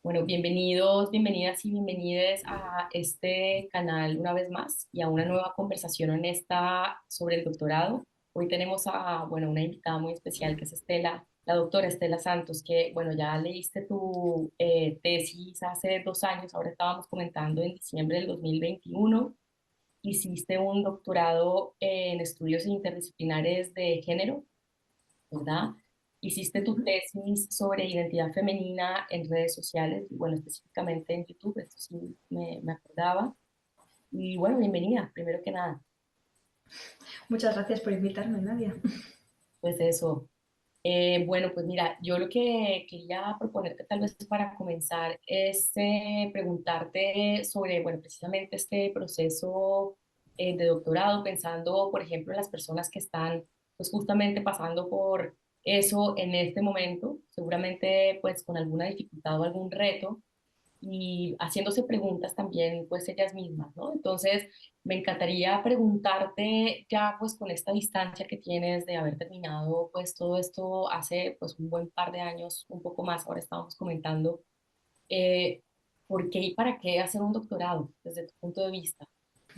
Bueno, bienvenidos, bienvenidas y bienvenides a este canal una vez más y a una nueva conversación honesta sobre el doctorado. Hoy tenemos a, bueno, una invitada muy especial que es Estela, la doctora Estela Santos, que, bueno, ya leíste tu tesis hace 2 años, ahora estábamos comentando en diciembre del 2021. Hiciste un doctorado en estudios interdisciplinares de género, ¿verdad? Hiciste tu Ujú. tesis sobre identidad femenina en redes sociales, y bueno, específicamente en YouTube, esto sí me acordaba. Y bueno, bienvenida, primero que nada. Muchas gracias por invitarme, Nadia. Pues eso. Bueno, pues mira, yo lo que quería proponerte tal vez para comenzar es preguntarte sobre, bueno, precisamente este proceso de doctorado, pensando, por ejemplo, en las personas que están pues justamente pasando por eso en este momento, seguramente pues con alguna dificultad o algún reto y haciéndose preguntas también pues ellas mismas, ¿no? Entonces, me encantaría preguntarte ya pues con esta distancia que tienes de haber terminado pues todo esto hace pues un buen par de años, un poco más, ahora estábamos comentando, eh, ¿por qué y para qué hacer un doctorado desde tu punto de vista?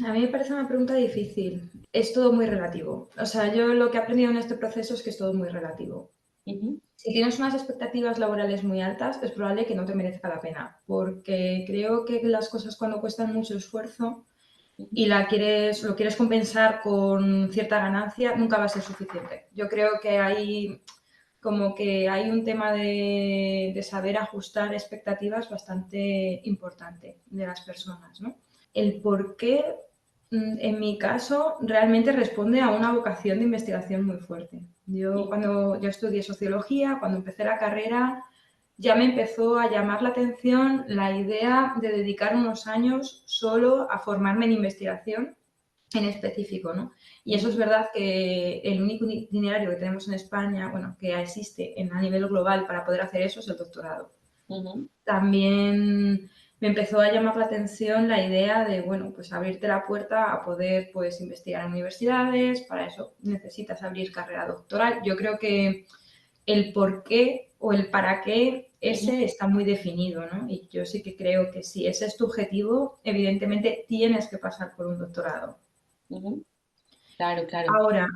A mí me parece una pregunta difícil. Es todo muy relativo. O sea, yo lo que he aprendido en este proceso es que es todo muy relativo. Ujú, Si tienes unas expectativas laborales muy altas, es probable que no te merezca la pena, porque creo que las cosas cuando cuestan mucho esfuerzo ujú, y lo quieres compensar con cierta ganancia, nunca va a ser suficiente. Yo creo que hay como que hay un tema de saber ajustar expectativas bastante importante de las personas, ¿no? El por qué, en mi caso, realmente responde a una vocación de investigación muy fuerte. Cuando yo estudié sociología, cuando empecé la carrera, ya me empezó a llamar la atención la idea de dedicar unos años solo a formarme en investigación en específico, ¿no? Y eso es ujú, verdad que el único itinerario que tenemos en España, bueno, que existe a nivel global para poder hacer eso es el doctorado. ujú, También me empezó a llamar la atención la idea de, bueno, pues abrirte la puerta a poder, pues, investigar en universidades, para eso necesitas abrir carrera doctoral. Yo creo que el por qué o el para qué, ujú, ese está muy definido, ¿no? Y yo sí que creo que si ese es tu objetivo, evidentemente tienes que pasar por un doctorado. ujú. Claro, claro. Ahora,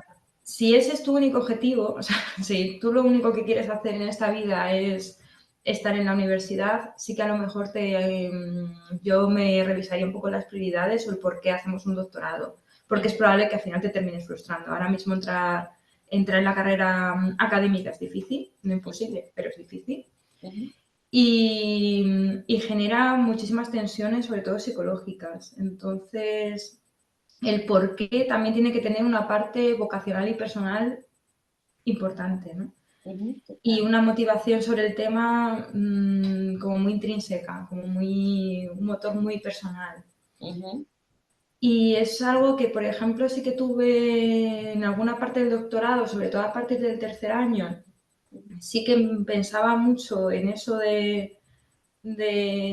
si ese es tu único objetivo, o sea, si tú lo único que quieres hacer en esta vida es estar en la universidad, sí que a lo mejor yo me revisaría un poco las prioridades o el por qué hacemos un doctorado, porque es Ujú, probable que al final te termines frustrando. Ahora mismo entrar en la carrera académica es difícil, no ujú, imposible, pero es difícil. ujú. Y genera muchísimas tensiones, sobre todo psicológicas. Entonces, el por qué también tiene que tener una parte vocacional y personal importante, ¿no? Ujú, Y total. una motivación sobre el tema como muy intrínseca, como un motor muy personal. Ujú, Y es algo que, por ejemplo, sí que tuve en alguna parte del doctorado, sobre todo a partir del tercer año, ujú, sí que pensaba mucho en eso de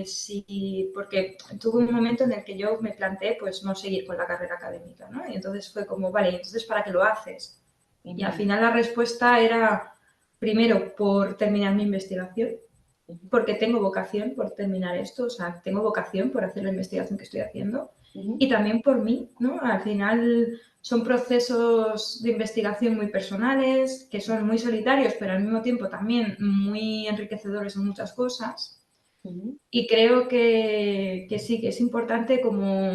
si, porque tuve un momento en el que yo me planteé pues no seguir con la carrera académica, ¿no? Y entonces fue como, vale, entonces ¿para qué lo haces? Y al ujú, final la respuesta era, primero, por terminar mi investigación, ujú, porque tengo vocación por terminar esto, o sea, tengo vocación por hacer la investigación que estoy haciendo, ujú, y también por mí, ¿no? Al final son procesos de investigación muy personales, que son muy solitarios, pero al mismo tiempo también muy enriquecedores en muchas cosas. ujú. Y creo que sí, que es importante como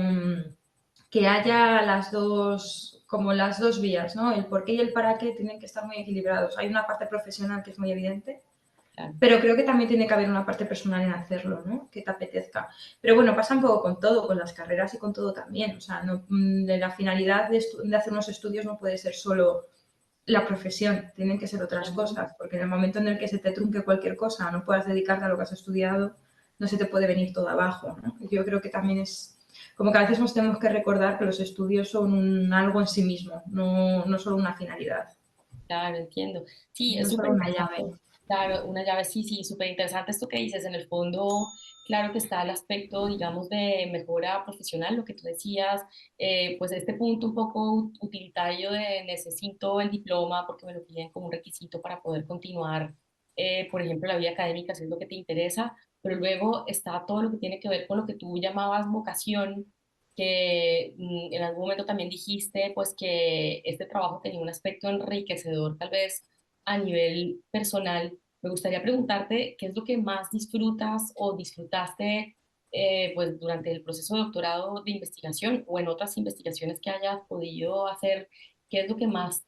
que haya como las dos vías, ¿no? El por qué y el para qué tienen que estar muy equilibrados. Hay una parte profesional que es muy evidente, Claro. pero creo que también tiene que haber una parte personal en hacerlo, ¿no? Que te apetezca. Pero bueno, pasa un poco con todo, con las carreras y con todo también. O sea, de la finalidad de hacer unos estudios no puede ser solo la profesión, tienen que ser otras Ujú. cosas, porque en el momento en el que se te trunque cualquier cosa, no puedas dedicarte a lo que has estudiado, no se te puede venir todo abajo, ¿no? Yo creo que también es como que a veces nos tenemos que recordar que los estudios son algo en sí mismo, no solo una finalidad, Claro, entiendo. Sí, es no súper solo una interesante. llave. Claro, una llave, sí, sí, súper interesante esto que dices. En el fondo, claro que está el aspecto, digamos, de mejora profesional, lo que tú decías, pues este punto un poco utilitario de necesito el diploma porque me lo piden como un requisito para poder continuar, por ejemplo, la vida académica, si es lo que te interesa, pero luego está todo lo que tiene que ver con lo que tú llamabas vocación, que en algún momento también dijiste pues que este trabajo tenía un aspecto enriquecedor tal vez a nivel personal. Me gustaría preguntarte qué es lo que más disfrutas o disfrutaste pues durante el proceso de doctorado de investigación o en otras investigaciones que hayas podido hacer, qué es lo que más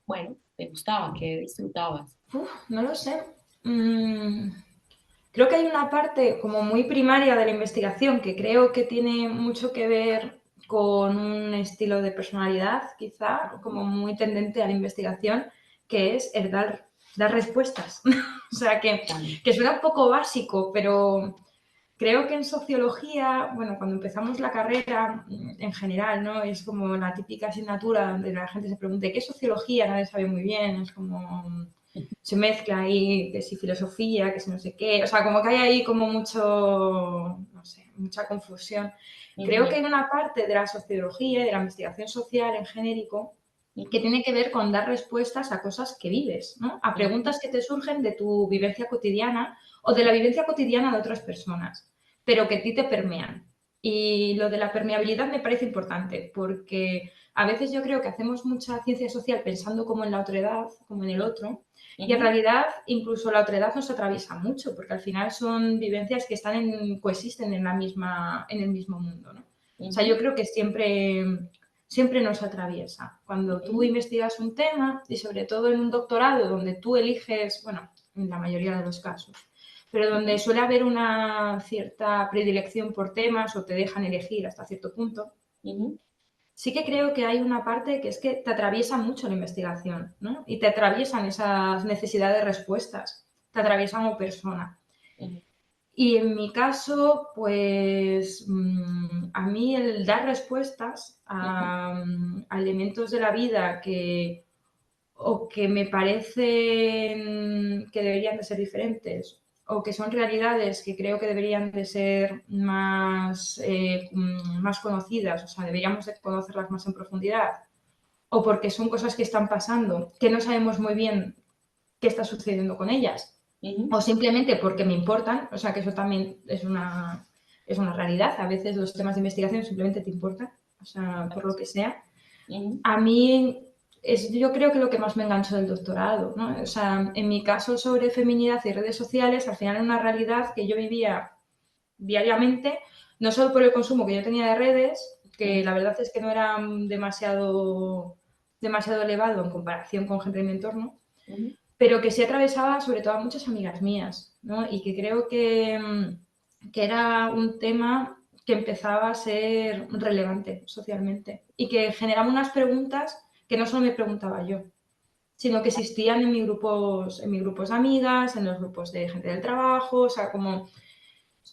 bueno, te gustaba, qué disfrutabas. Uf, no lo sé. Mm, Creo que hay una parte como muy primaria de la investigación que creo que tiene mucho que ver con un estilo de personalidad, quizá, como muy tendente a la investigación, que es el dar respuestas. O sea, Vale. que suena un poco básico, pero creo que en sociología, bueno, cuando empezamos la carrera en general, ¿no? Es como la típica asignatura donde la gente se pregunta, ¿qué es sociología? Nadie sabe muy bien, es como se mezcla ahí que si filosofía, que si no sé qué, o sea, como que hay ahí como mucho, no sé, mucha confusión. Creo que Ujú, hay una parte de la sociología y de la investigación social en genérico que ujú, tiene que ver con dar respuestas a cosas que vives, ¿no? A ujú, preguntas que te surgen de tu vivencia cotidiana o de la vivencia cotidiana de otras personas, pero que a ti te permean. Y lo de la permeabilidad me parece importante porque a veces yo creo que hacemos mucha ciencia social pensando como en la otredad, como en el otro, y en ujú, realidad incluso la otredad nos atraviesa mucho porque al final son vivencias que coexisten en, en el mismo mundo, ¿no? O sea, ujú, yo creo que siempre nos atraviesa. Cuando tú ujú, investigas un tema y sobre todo en un doctorado donde tú eliges, bueno, en la mayoría de los casos, pero donde ujú, suele haber una cierta predilección por temas o te dejan elegir hasta cierto punto, ujú, sí que creo que hay una parte que es que te atraviesa mucho la investigación, ¿no? Y te atraviesan esas necesidades de respuestas, te atraviesan como persona. ujú, Y en mi caso, pues a mí el dar respuestas ujú, a elementos de la vida o que me parecen que deberían de ser diferentes o que son realidades que creo que deberían de ser más conocidas, o sea, deberíamos de conocerlas más en profundidad, o porque son cosas que están pasando, que no sabemos muy bien qué está sucediendo con ellas ujú, o simplemente porque me importan, o sea que eso también es una realidad. A veces los temas de investigación simplemente te importan, o sea, por lo que sea. ujú, A mí es yo creo que lo que más me enganchó del doctorado, ¿no? O sea, en mi caso sobre feminidad y redes sociales, al final era una realidad que yo vivía diariamente, no solo por el consumo que yo tenía de redes, que ujú, la verdad es que no era demasiado elevado en comparación con gente de mi entorno, ujú. pero que sí atravesaba sobre todo a muchas amigas mías, ¿no? Y que creo que era un tema que empezaba a ser relevante socialmente y que generaba unas preguntas que no solo me preguntaba yo, sino que existían en mis grupos de amigas, en los grupos de gente del trabajo, o sea, como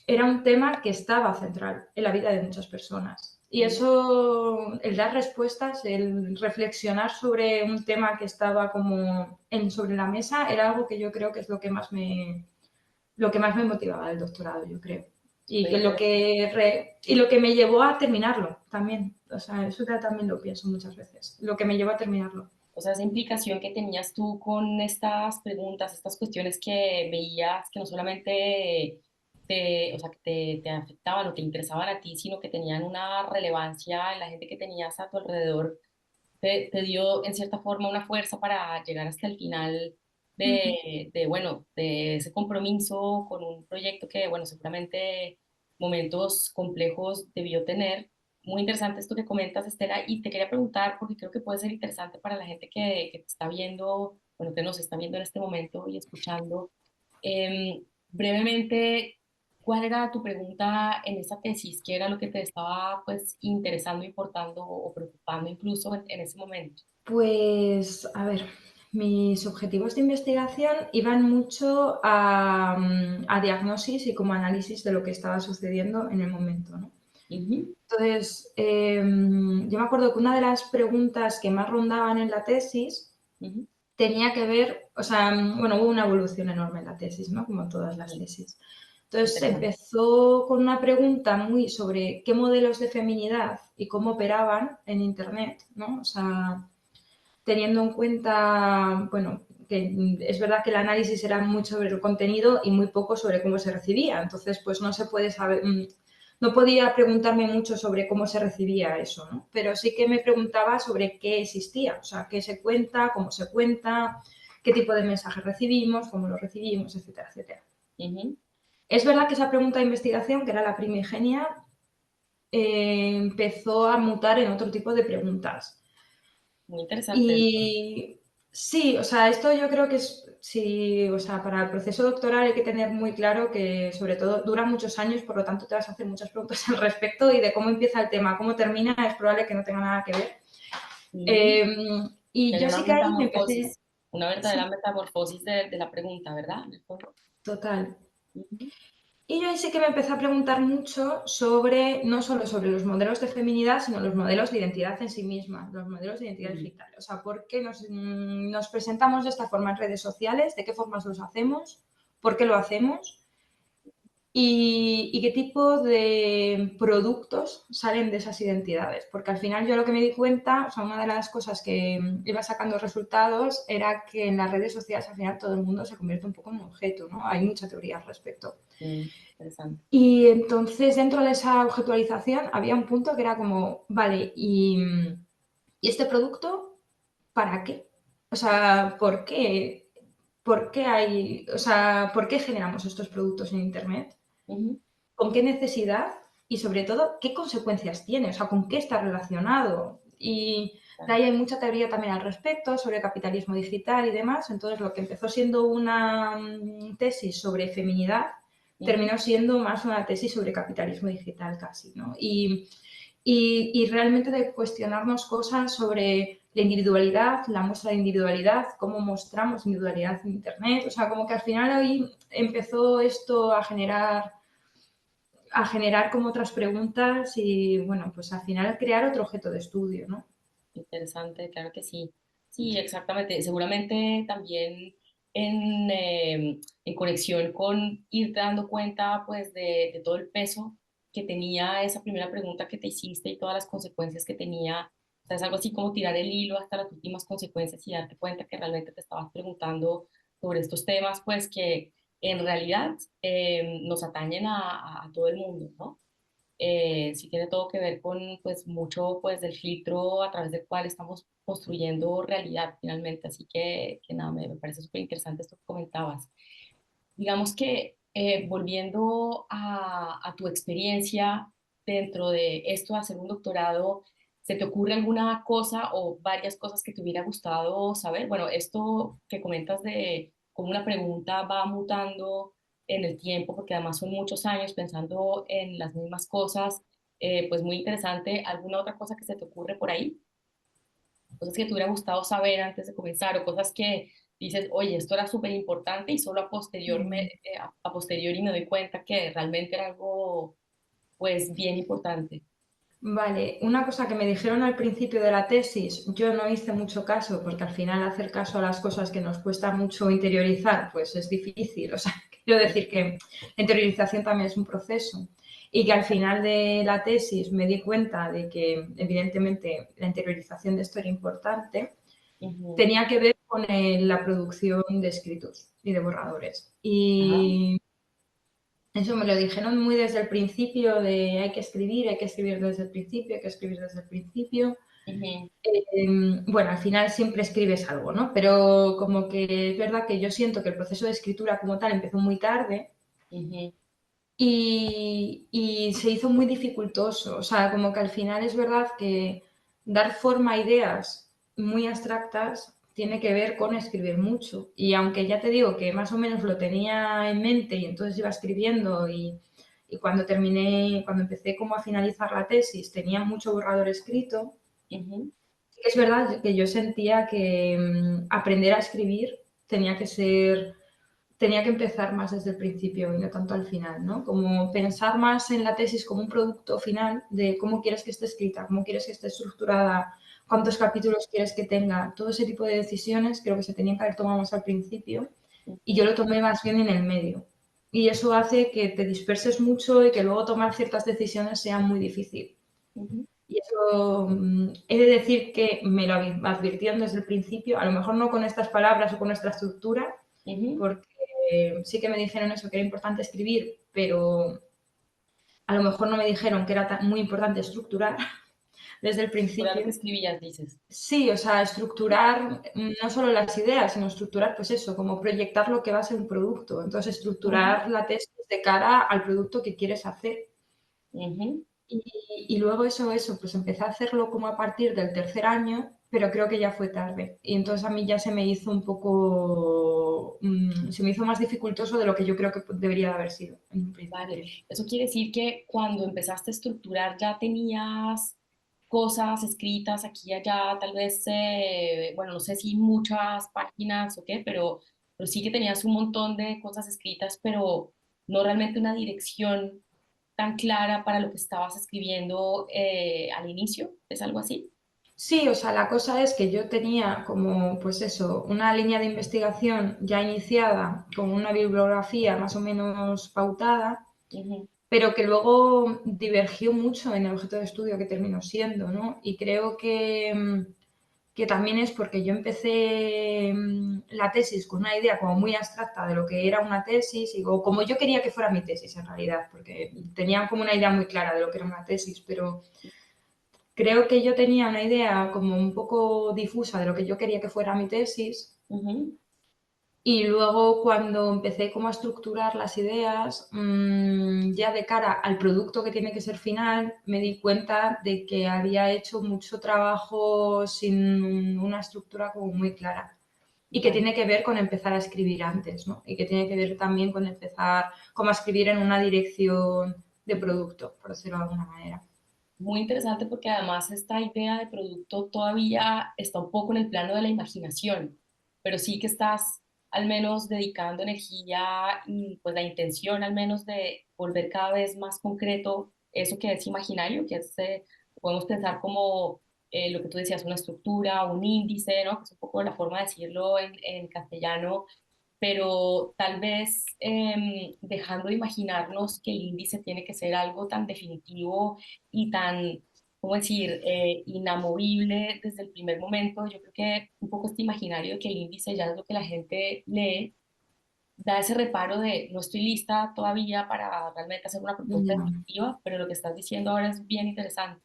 era un tema que estaba central en la vida de muchas personas. Y Ujú. eso, el dar respuestas, el reflexionar sobre un tema que estaba como sobre la mesa, era algo que yo creo que es lo que más me motivaba del doctorado, yo creo. Y, Súper que interesante. y lo que me llevó a terminarlo también. O sea, eso ya también lo pienso muchas veces. Lo que me llevó a terminarlo. O sea, esa implicación que tenías tú con estas preguntas, estas cuestiones que veías que no solamente o sea, que te afectaban o te interesaban a ti, sino que tenían una relevancia en la gente que tenías a tu alrededor, te dio en cierta forma una fuerza para llegar hasta el final bueno, de ese compromiso con un proyecto que, bueno, seguramente momentos complejos debió tener. Muy interesante esto que comentas, Estela, y te quería preguntar, porque creo que puede ser interesante para la gente que te está viendo, bueno, que nos está viendo en este momento y escuchando. Brevemente, ¿cuál era tu pregunta en esa tesis? ¿Qué era lo que te estaba, pues, interesando, importando o preocupando incluso en ese momento? Pues, a ver, mis objetivos de investigación iban mucho a diagnosis y como análisis de lo que estaba sucediendo en el momento, ¿no? Ujú, Entonces, yo me acuerdo que una de las preguntas que más rondaban en la tesis ujú, tenía que ver, o sea, bueno, hubo una evolución enorme en la tesis, ¿no? Como todas las sí, tesis. Entonces, interesante. empezó con una pregunta muy sobre qué modelos de feminidad y cómo operaban en Internet, ¿no? O sea, teniendo en cuenta, bueno, que es verdad que el análisis era mucho sobre el contenido y muy poco sobre cómo se recibía. Entonces, pues no se puede saber, no podía preguntarme mucho sobre cómo se recibía eso, ¿no? Pero sí que me preguntaba sobre qué existía, o sea, qué se cuenta, cómo se cuenta, qué tipo de mensajes recibimos, cómo los recibimos, etcétera, etcétera. Es verdad que esa pregunta de investigación, que era la primigenia, empezó a mutar en otro tipo de preguntas. Muy interesante esto. Y sí, o sea, esto yo creo que es, sí, o sea, para el proceso doctoral hay que tener muy claro que sobre todo dura muchos años, por lo tanto te vas a hacer muchas preguntas al respecto y de cómo empieza el tema, cómo termina, es probable que no tenga nada que ver. Sí, Y que haya yo sí que ahí me empecé, una verdadera sí, metamorfosis de la pregunta, ¿verdad? En el fondo. total. Ujú, Y yo ahí sí que me empecé a preguntar mucho sobre, no solo sobre los modelos de feminidad, sino los modelos de identidad en sí misma, los modelos de identidad ujú. digital. O sea, ¿por qué nos presentamos de esta forma en redes sociales? ¿De qué formas los hacemos? ¿Por qué lo hacemos? Y qué tipo de productos salen de esas identidades. Porque al final yo lo que me di cuenta, o sea, una de las cosas que iba sacando resultados era que en las redes sociales al final todo el mundo se convierte un poco en un objeto, ¿no? Hay mucha teoría al respecto. Interesante. Y entonces dentro de esa objetualización había un punto que era como, vale, ¿y este producto para qué? O sea, ¿por qué hay, o sea, por qué generamos estos productos en Internet? Ujú, ¿Con qué necesidad? Y sobre todo, ¿qué consecuencias tiene? O sea, ¿con qué está relacionado? Y de claro. ahí hay mucha teoría también al respecto sobre capitalismo digital y demás. Entonces, lo que empezó siendo una tesis sobre feminidad Ujú, terminó siendo más una tesis sobre capitalismo digital casi, ¿no? Y realmente de cuestionarnos cosas sobre la individualidad, la muestra de individualidad, cómo mostramos individualidad en Internet. O sea, como que al final ahí empezó esto a generar como otras preguntas y, bueno, pues al final crear otro objeto de estudio, ¿no? interesante, claro que sí. Sí, exactamente. Seguramente también en conexión con ir dando cuenta pues de todo el peso que tenía esa primera pregunta que te hiciste y todas las consecuencias que tenía. O sea, es algo así como tirar el hilo hasta las últimas consecuencias y darte cuenta que realmente te estabas preguntando sobre estos temas pues que en realidad nos atañen a todo el mundo, ¿no? Sí tiene todo que ver con pues mucho pues del filtro a través del cual estamos construyendo realidad finalmente, así que nada, me parece súper interesante esto que comentabas. Digamos que volviendo a tu experiencia dentro de esto de hacer un doctorado, ¿se te ocurre alguna cosa o varias cosas que te hubiera gustado saber? Bueno, esto que comentas de cómo una pregunta va mutando en el tiempo, porque además son muchos años pensando en las mismas cosas, pues muy interesante. ¿Alguna otra cosa que se te ocurre por ahí? Cosas que te hubiera gustado saber antes de comenzar o cosas que dices, oye, esto era súper importante y solo a posteriori me doy cuenta que realmente era algo pues bien importante. Vale, una cosa que me dijeron al principio de la tesis, yo no hice mucho caso, porque al final hacer caso a las cosas que nos cuesta mucho interiorizar, pues es difícil. O sea, quiero decir que la interiorización también es un proceso. Y que al final de la tesis me di cuenta de que, evidentemente, la interiorización de esto era importante, Ujú. tenía que ver con la producción de escritos y de borradores. Ajá. Y eso me lo dijeron muy desde el principio de hay que escribir desde el principio, hay que escribir desde el principio. Ujú, Bueno, al final siempre escribes algo, ¿no? Pero como que es verdad que yo siento que el proceso de escritura como tal empezó muy tarde ujú, y se hizo muy dificultoso. O sea, como que al final es verdad que dar forma a ideas muy abstractas tiene que ver con escribir mucho. Y aunque ya te digo que más o menos lo tenía en mente y entonces iba escribiendo y cuando terminé, cuando empecé como a finalizar la tesis, tenía mucho borrador escrito, ujú, sí que es verdad que yo sentía que aprender a escribir tenía que ser tenía que empezar más desde el principio y no tanto al final, ¿no? Como pensar más en la tesis como un producto final de cómo quieres que esté escrita, cómo quieres que esté estructurada, cuántos capítulos quieres que tenga, todo ese tipo de decisiones creo que se tenían que haber tomado más al principio y yo ujú, lo tomé más bien en el medio. Y eso hace que te disperses mucho y que luego tomar ciertas decisiones sea muy difícil. ujú. Y eso he de decir que me lo advirtieron desde el principio, a lo mejor no con estas palabras o con nuestra estructura, Ujú. porque sí que me dijeron eso, que era importante escribir, pero a lo mejor no me dijeron que era muy importante estructurar desde el Por lo principio. que escribías, dices. Sí, o sea, estructurar no solo las ideas, sino estructurar, pues eso, como proyectar lo que va a ser un producto. Entonces, Ujú, estructurar la tesis de cara al producto que quieres hacer. ujú. Y luego eso, pues empecé a hacerlo como a partir del tercer año, pero creo que ya fue tarde. Y entonces a mí ya se me hizo un poco, se me hizo más dificultoso de lo que yo creo que debería de haber sido en un Vale, principio. eso quiere decir que cuando empezaste a estructurar ya tenías cosas escritas aquí y allá, tal vez, bueno, no sé si muchas páginas o qué, pero sí que tenías un montón de cosas escritas, pero no realmente una dirección tan clara para lo que estabas escribiendo al inicio, ¿es algo así? Sí, o sea, la cosa es que yo tenía como, pues eso, una línea de investigación ya iniciada, con una bibliografía más o menos pautada, Ujú. pero que luego divergió mucho en el objeto de estudio que terminó siendo, ¿no? Y creo que también es porque yo empecé la tesis con una idea como muy abstracta de lo que era una tesis, o como yo quería que fuera mi tesis en realidad, porque tenía como una idea muy clara de lo que era una tesis, pero creo que yo tenía una idea como un poco difusa de lo que yo quería que fuera mi tesis. Ujú. Y luego cuando empecé como a estructurar las ideas, ya de cara al producto que tiene que ser final, me di cuenta de que había hecho mucho trabajo sin una estructura como muy clara. Y que Vale. tiene que ver con empezar a escribir antes, ¿no? Y que tiene que ver también con empezar como a escribir en una dirección de producto, por decirlo de alguna manera. Muy interesante porque además esta idea de producto todavía está un poco en el plano de la imaginación, pero sí que estás al menos dedicando energía y pues la intención al menos de volver cada vez más concreto eso que es imaginario, que es, podemos pensar como lo que tú decías, una estructura, un índice, ¿no? Que es un poco la forma de decirlo en castellano, pero tal vez dejando de imaginarnos que el índice tiene que ser algo tan definitivo y tan, ¿cómo decir?, inamovible desde el primer momento. Yo creo que un poco este imaginario de que el índice ya es lo que la gente lee, da ese reparo de no estoy lista todavía para realmente hacer una propuesta Ya. definitiva, pero lo que estás diciendo ahora es bien interesante,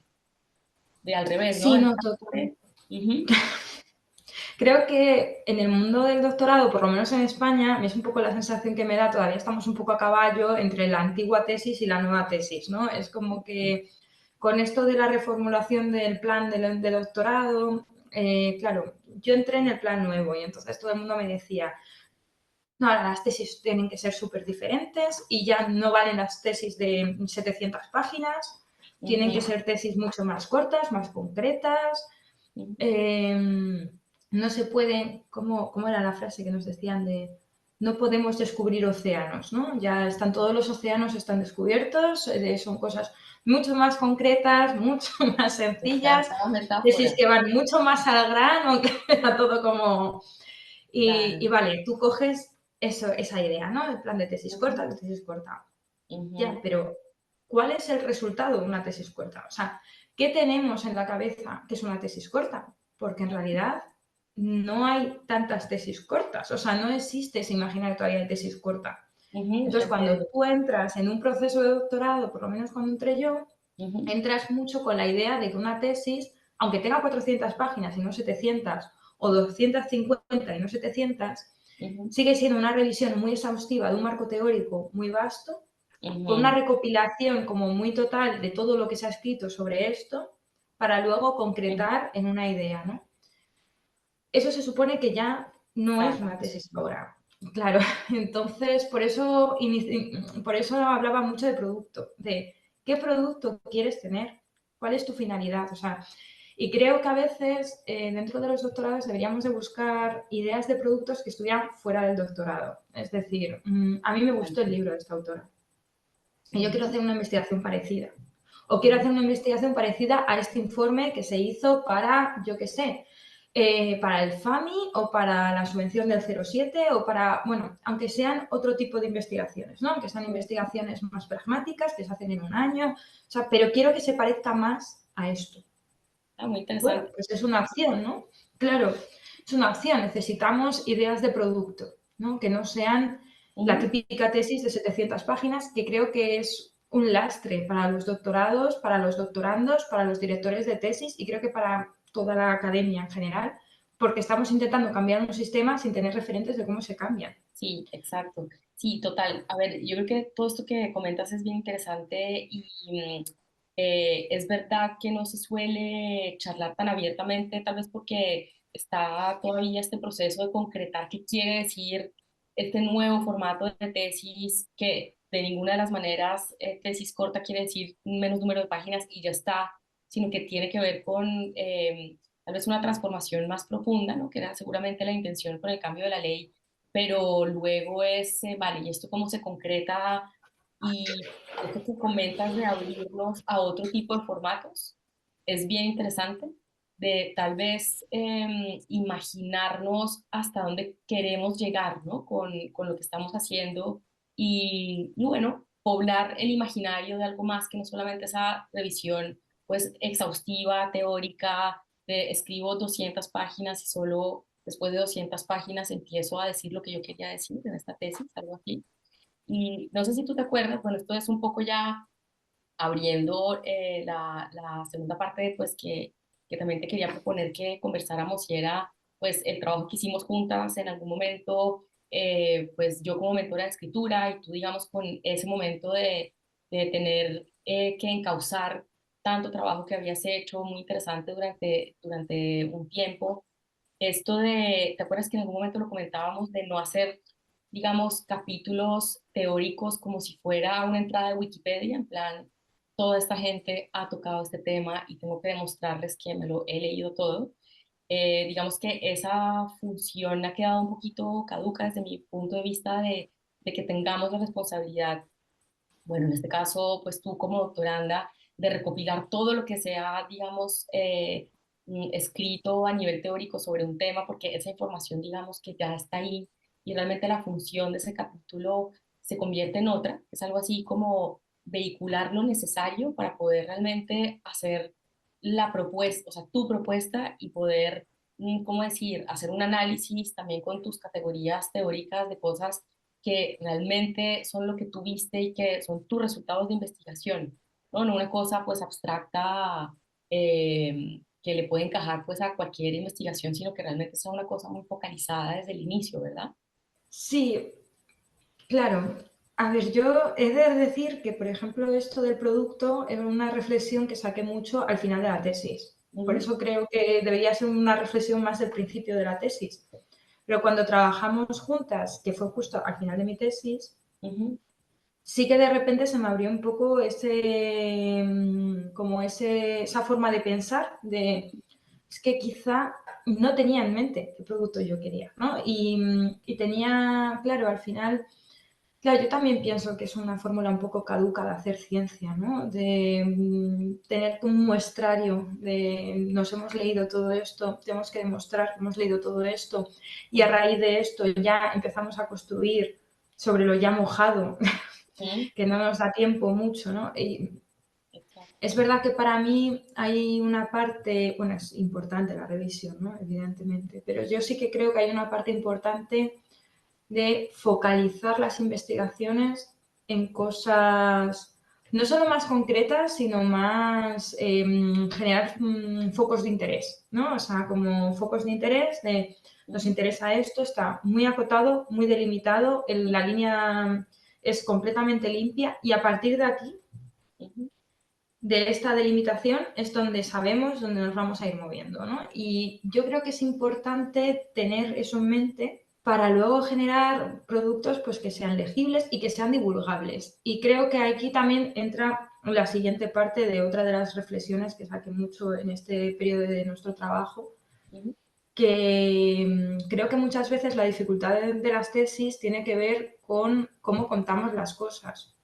de al revés, ¿no? Sí, no, total. Ujú. Creo que en el mundo del doctorado, por lo menos en España, es un poco la sensación que me da, todavía estamos un poco a caballo entre la antigua tesis y la nueva tesis, ¿no? Es como que con esto de la reformulación del plan de doctorado, claro, yo entré en el plan nuevo y entonces todo el mundo me decía, no, ahora las tesis tienen que ser súper diferentes y ya no valen las tesis de 700 páginas, tienen que Ujú. ser tesis mucho más cortas, más concretas. Ujú. Eh, no se puede, ¿cómo era la frase que nos decían de no podemos descubrir océanos, ¿no? Ya están todos los océanos están descubiertos, son cosas mucho más concretas, mucho más sencillas, Esa tesis metáfora, que van mucho más al grano, que era todo como... Y claro. vale, tú coges eso, esa idea, ¿no? El plan Ujú. de tesis corta. Ya, Ujú. pero ¿cuál es el resultado de una tesis corta? O sea, ¿qué tenemos en la cabeza que es una tesis corta? Porque en realidad no hay tantas tesis cortas, o sea, no existe ese imaginario todavía de tesis corta. Ujú. Te Entonces, cuando entiendo. tú entras en un proceso de doctorado, por lo menos cuando entré yo, Ujú. entras mucho con la idea de que una tesis, aunque tenga 400 páginas y no 700, o 250 y no 700, Ujú. sigue siendo una revisión muy exhaustiva de un marco teórico muy vasto con una Ujú. recopilación como muy total de todo lo que se ha escrito sobre esto para luego Ujú. concretar en una idea, ¿no? Eso se supone que ya no es una Exacto. tesis ahora. Claro, entonces por eso hablaba mucho de producto, de qué producto quieres tener, cuál es tu finalidad, o sea, y creo que a veces dentro de los doctorados deberíamos de buscar ideas de productos que estuvieran fuera del doctorado. Es decir, a mí me gustó el libro de esta autora y yo quiero Ujú. hacer una investigación parecida. O quiero Ujú. hacer una investigación parecida a este informe que se hizo para, yo qué sé, para el FAMI o para la subvención del 07 o para, bueno, aunque sean otro tipo de investigaciones, ¿no? Aunque sean Ujú. investigaciones más pragmáticas que se hacen en un año, o sea, pero quiero que se parezca más a esto. Muy Bueno, interesante. pues es una opción, ¿no? Claro, es una opción. Necesitamos ideas de producto, ¿no? Que no sean la Ujú. típica tesis de 700 páginas, que creo que es un lastre para los doctorados, para los doctorandos, para los directores de tesis y creo que para toda la academia en general, porque estamos intentando cambiar un sistema sin tener referentes de cómo se cambian. Sí, exacto. Sí, total. A ver, yo creo que todo esto que comentas es bien interesante y es verdad que no se suele charlar tan abiertamente, tal vez porque está todavía este proceso de concretar qué quiere decir este nuevo formato de tesis, que de ninguna de las maneras tesis corta quiere decir menos número de páginas y ya está, sino que tiene que ver con tal vez una transformación más profunda, ¿no? Que era seguramente la intención con el cambio de la ley, pero luego es, vale, ¿y esto cómo se concreta? Y esto que comentas de abrirnos a otro tipo de formatos es bien interesante, de tal vez imaginarnos hasta dónde queremos llegar, ¿no? Con lo que estamos haciendo y bueno, poblar el imaginario de algo más que no solamente esa revisión pues exhaustiva, teórica, de escribo 200 páginas y solo después de 200 páginas empiezo a decir lo que yo quería decir en esta tesis, algo así. Y no sé si tú te acuerdas, bueno, esto es un poco ya abriendo la segunda parte, pues que también te quería proponer que conversáramos y era pues el trabajo que hicimos juntas en algún momento, pues yo como mentora de escritura y tú digamos con ese momento de tener que encauzar tanto trabajo que habías hecho, muy interesante durante un tiempo. Esto de, ¿te acuerdas que en algún momento lo comentábamos de no hacer, digamos, capítulos teóricos como si fuera una entrada de Wikipedia, en plan, toda esta gente ha tocado este tema y tengo que demostrarles que me lo he leído todo? Digamos que esa función ha quedado un poquito caduca desde mi punto de vista de que tengamos la responsabilidad, bueno, en este caso, pues tú como doctoranda, de recopilar todo lo que se ha, digamos, escrito a nivel teórico sobre un tema, porque esa información, digamos, que ya está ahí y realmente la función de ese capítulo se convierte en otra, es algo así como vehicular lo necesario para poder realmente hacer la propuesta, o sea, tu propuesta y poder, ¿cómo decir?, hacer un análisis también con tus categorías teóricas de cosas que realmente son lo que tú viste y que son tus resultados de investigación, ¿no? No una cosa pues abstracta que le puede encajar pues a cualquier investigación, sino que realmente sea una cosa muy focalizada desde el inicio, ¿verdad? Sí, claro. A ver, yo he de decir que, por ejemplo, esto del producto es una reflexión que saqué mucho al final de la tesis. Por Ujú, eso creo que debería ser una reflexión más del principio de la tesis. Pero cuando trabajamos juntas, que fue justo al final de mi tesis, ujú, sí que de repente se me abrió un poco como esa forma de pensar, de es que quizá no tenía en mente qué producto yo quería, ¿no? Y tenía, claro, al final, claro, yo también pienso que es una fórmula un poco caduca de hacer ciencia, ¿no? De tener un muestrario de nos hemos leído todo esto, tenemos que demostrar que hemos leído todo esto y a ujú, raíz de esto ya empezamos a construir sobre lo ya mojado, ujú, que no nos da tiempo mucho, ¿no? Y exacto. es verdad que para mí hay una parte, bueno, es importante la revisión, ¿no? Evidentemente, pero yo sí que creo que hay una parte importante de focalizar las investigaciones en cosas no solo más concretas, sino más generar focos de interés, ¿no? O sea, como focos de interés de nos Ujú, interesa esto, está muy acotado, muy delimitado, la línea es completamente limpia y a partir de aquí, ujú, de esta delimitación, es donde sabemos dónde nos vamos a ir moviendo, ¿no? Y yo creo que es importante tener eso en mente para luego generar productos pues, que sean legibles y que sean divulgables. Y creo que aquí también entra la siguiente parte de otra de las reflexiones que saqué mucho en este periodo de nuestro trabajo, ujú, que creo que muchas veces la dificultad de las tesis tiene que ver con cómo contamos las cosas,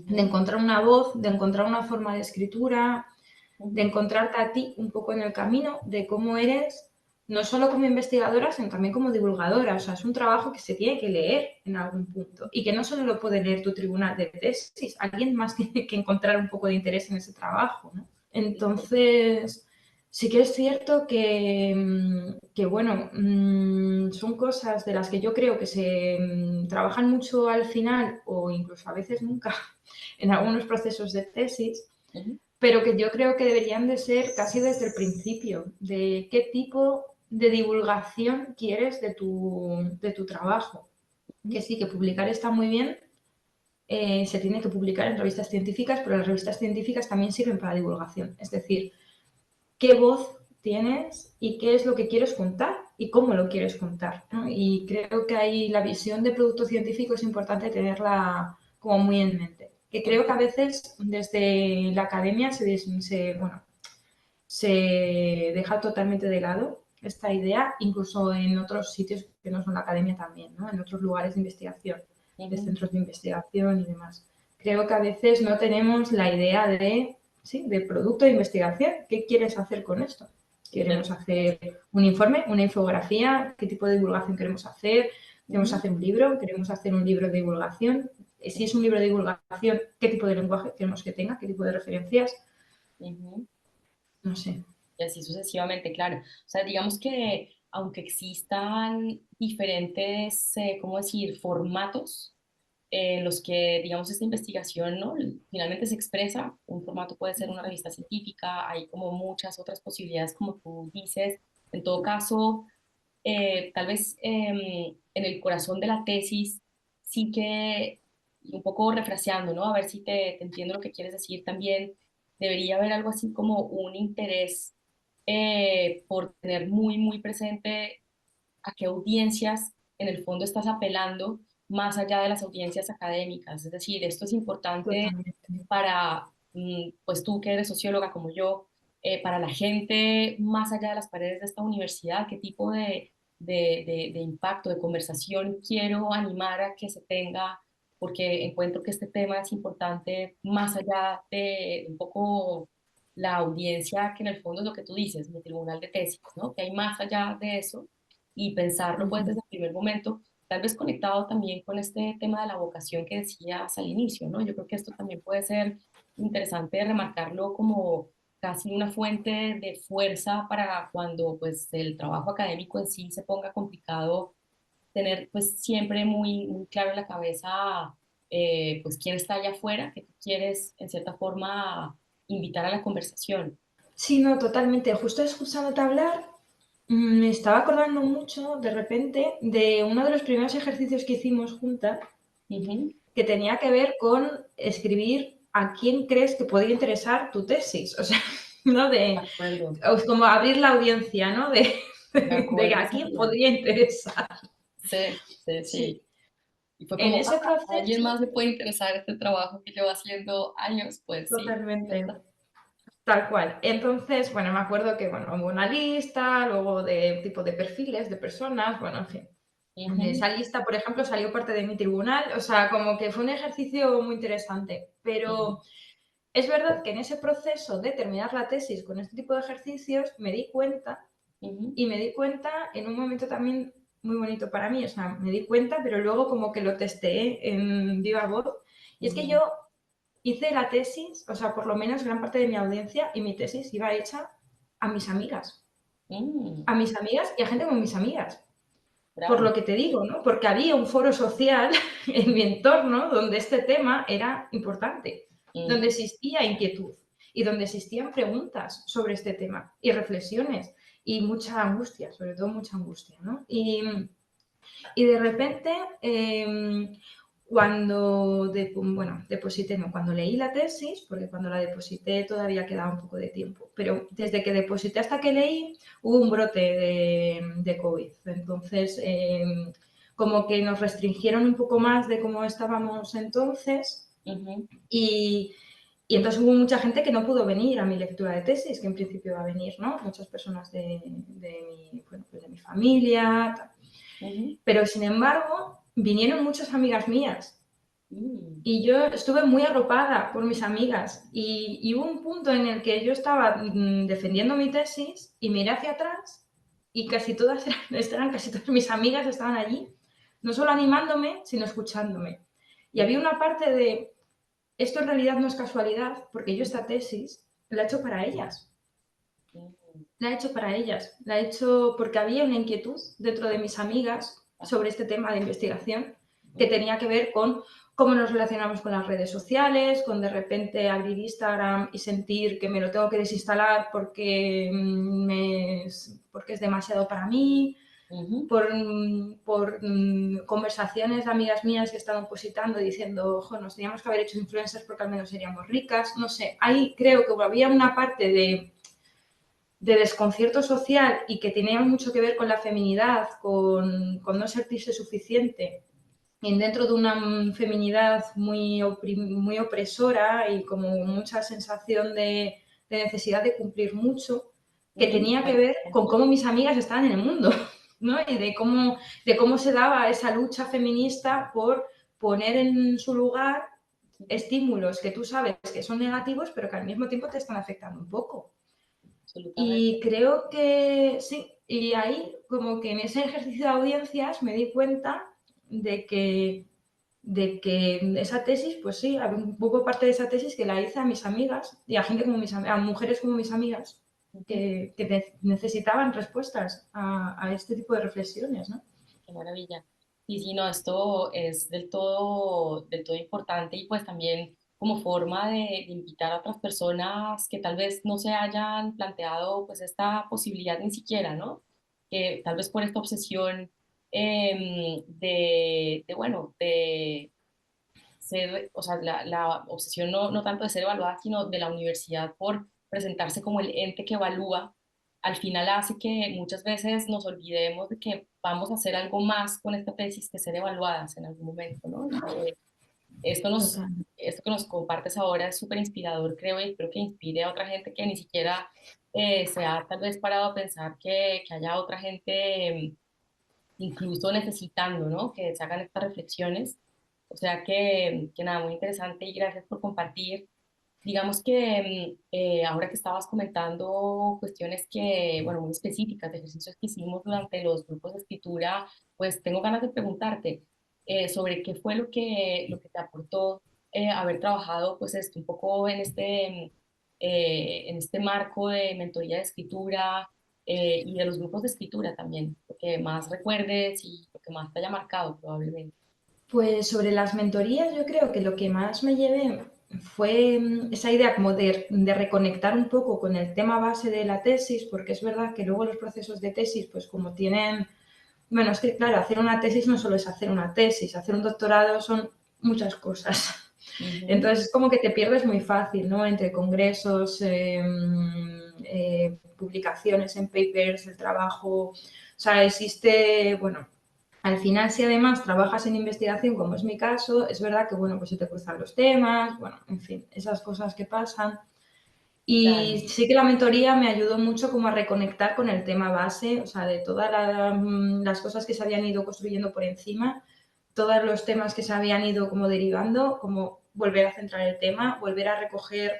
de ujú, encontrar una voz, de encontrar una forma de escritura, de ujú. encontrarte a ti un poco en el camino de cómo eres, no solo como investigadora, sino también como divulgadora. O sea, es un trabajo que se tiene que leer en algún punto y que no solo lo puede leer tu tribunal de tesis, alguien más tiene que encontrar un poco de interés en ese trabajo, ¿no? Entonces, sí que es cierto que bueno, son cosas de las que yo creo que se trabajan mucho al final o incluso a veces nunca en algunos procesos de tesis, Ujú, pero que yo creo que deberían de ser casi desde el principio, de qué tipo de divulgación quieres de tu trabajo. Que ujú, sí, que publicar está muy bien, se tiene que publicar en revistas científicas, pero las revistas científicas también sirven para divulgación. Es decir, qué voz tienes y qué es lo que quieres contar y cómo lo quieres contar, ¿no? Y creo que ahí la visión de producto científico es importante tenerla como muy en mente. Que creo que a veces desde la academia bueno, se deja totalmente de lado esta idea, incluso en otros sitios que no son la academia también, ¿no? En otros lugares de investigación, de ujú. centros de investigación y demás. Creo que a veces no tenemos la idea de, sí, de producto de investigación. ¿Qué quieres hacer con esto? ¿Queremos hacer un informe, una infografía? ¿Qué tipo de divulgación queremos hacer? ¿Queremos Ujú, hacer un libro? ¿Queremos hacer un libro de divulgación? Si es un libro de divulgación, ¿qué tipo de lenguaje queremos que tenga? ¿Qué tipo de referencias? ujú. No sé. Y así sucesivamente, claro. O sea, digamos que aunque existan diferentes, ¿cómo decir?, formatos en los que, digamos, esta investigación, ¿no? Finalmente se expresa, un formato puede ser una revista científica, hay como muchas otras posibilidades, como tú dices. En todo caso, tal vez en el corazón de la tesis, sí que, y un poco refraseando, ¿no? A ver si te entiendo lo que quieres decir también, debería haber algo así como un interés por tener muy, muy presente a qué audiencias en el fondo estás apelando más allá de las audiencias académicas. Es decir, esto es importante Totalmente. para, pues tú que eres socióloga como yo, para la gente más allá de las paredes de esta universidad, qué tipo de impacto, de conversación quiero animar a que se tenga, porque encuentro que este tema es importante más allá de un poco la audiencia, que en el fondo es lo que tú dices, mi tribunal de tesis, ¿no? Que hay más allá de eso y pensarlo pues desde el primer momento, tal vez conectado también con este tema de la vocación que decías al inicio, ¿no? Yo creo que esto también puede ser interesante remarcarlo como casi una fuente de fuerza para cuando pues el trabajo académico en sí se ponga complicado, tener pues siempre muy, muy claro en la cabeza pues quién está allá afuera, que tú quieres en cierta forma invitar a la conversación. Sí, no, totalmente. Justo escuchándote hablar, me estaba acordando mucho de repente de uno de los primeros ejercicios que hicimos juntas, Ujú, que tenía que ver con escribir a quién crees que podría interesar tu tesis. O sea, ¿no? de acuerdo, Como abrir la audiencia, ¿no? de De acuerdo, a quién Sandra. podría interesar. Sí, sí, Sí. sí. Y fue En como, ese ¿a alguien proceso, más le puede interesar este trabajo que llevo haciendo años? Pues sí. totalmente. Tal cual. Entonces, bueno, me acuerdo que, bueno, hubo una lista, luego de tipo de perfiles de personas, bueno, en fin. De Ujú, esa lista, por ejemplo, salió parte de mi tribunal, o sea, como que fue un ejercicio muy interesante. ujú, Pero es verdad que en ese proceso de terminar la tesis con este tipo de ejercicios me di cuenta, ujú, y me di cuenta en un momento también muy bonito para mí, o sea, me di cuenta, pero luego como que lo testé en viva voz. Y es que yo ujú, hice la tesis, o sea, por lo menos gran parte de mi audiencia y mi tesis iba hecha a mm, a mis amigas y a gente con mis amigas. Por bravo. lo que te digo, ¿no? Porque había un foro social en mi entorno donde este tema era importante, donde Ujú, existía inquietud y donde existían preguntas sobre este tema y reflexiones y mucha angustia, sobre todo mucha angustia, ¿no? Y de repente, bueno, deposité, no, cuando leí la tesis, porque cuando la deposité todavía quedaba un poco de tiempo, pero desde que deposité hasta que leí hubo un brote de COVID. Entonces, como que nos restringieron un poco más de cómo estábamos entonces ujú, y, y entonces hubo mucha gente que no pudo venir a mi lectura de tesis, que en principio iba a venir, ¿no? Muchas personas bueno, pues de mi familia, tal. ujú, Pero sin embargo, vinieron muchas amigas mías mm, y yo estuve muy arropada por mis amigas y hubo un punto en el que yo estaba defendiendo mi tesis y miré hacia atrás y casi todas casi todas mis amigas estaban allí, no solo animándome, sino escuchándome. Y había una parte de, esto en realidad no es casualidad, porque yo esta tesis la he hecho para ellas. Mm, La he hecho para ellas. La he hecho porque había una inquietud dentro de mis amigas ajá, sobre este tema de investigación que mm, tenía que ver con cómo nos relacionamos con las redes sociales, con de repente abrir Instagram y sentir que me lo tengo que desinstalar porque es demasiado para mí, ujú, por conversaciones de amigas mías que estaban positando diciendo, ojo, nos teníamos que haber hecho influencers porque al menos seríamos ricas, no sé, ahí creo que había una parte de desconcierto social y que tenía mucho que ver con la feminidad, con no sentirse suficiente y dentro de una feminidad muy opresora y como mucha sensación de necesidad de cumplir mucho, que ujú, tenía que claro, ver con cómo mis amigas estaban en el mundo, ¿no? Y de cómo se daba esa lucha feminista por poner en su lugar ujú, estímulos que tú sabes que son negativos, pero que al mismo tiempo te están afectando un poco. Y absolutamente. creo que sí, y ahí como que en ese ejercicio de audiencias me di cuenta de que, de que esa tesis, pues sí, un poco parte de esa tesis que la hice a mis amigas y a gente como a mujeres como mis amigas Ujú, que necesitaban respuestas a este tipo de reflexiones, ¿no? qué maravilla. Y sí, no, esto es del todo importante y pues también como forma de invitar a otras personas que tal vez no se hayan planteado pues esta posibilidad ni siquiera, ¿no? Que tal vez por esta obsesión bueno, de ser, o sea, la obsesión no tanto de ser evaluada, sino de la universidad por presentarse como el ente que evalúa, al final hace que muchas veces nos olvidemos de que vamos a hacer algo más con esta tesis que ser evaluadas en algún momento, ¿no? Y que esto nos, Total. esto que nos compartes ahora es súper inspirador, creo, y espero que inspire a otra gente que ni siquiera se ha tal vez parado a pensar que haya otra gente incluso necesitando, ¿no? Que se hagan estas reflexiones. O sea que nada, muy interesante y gracias por compartir. Digamos que ahora que estabas comentando cuestiones que, bueno, muy específicas de ejercicios que hicimos durante los grupos de escritura, pues tengo ganas de preguntarte sobre qué fue lo que te aportó haber trabajado, pues esto, un poco en este marco de mentoría de escritura y de los grupos de escritura también, lo que más recuerdes y lo que más te haya marcado probablemente. Pues sobre las mentorías, yo creo que lo que más me llevé fue esa idea como de reconectar un poco con el tema base de la tesis, porque es verdad que luego los procesos de tesis, pues como tienen, bueno, es que claro, hacer una tesis no solo es hacer una tesis, hacer un doctorado son muchas cosas. Ujú, Entonces es como que te pierdes muy fácil, ¿no? Entre congresos, publicaciones en papers, el trabajo, o sea, existe, bueno, al final, si además trabajas en investigación, como es mi caso, es verdad que, bueno, pues se te cruzan los temas, bueno, en fin, esas cosas que pasan. claro. Y sí que la mentoría me ayudó mucho como a reconectar con el tema base, o sea, de todas las cosas que se habían ido construyendo por encima, todos los temas que se habían ido como derivando, como volver a centrar el tema, volver a recoger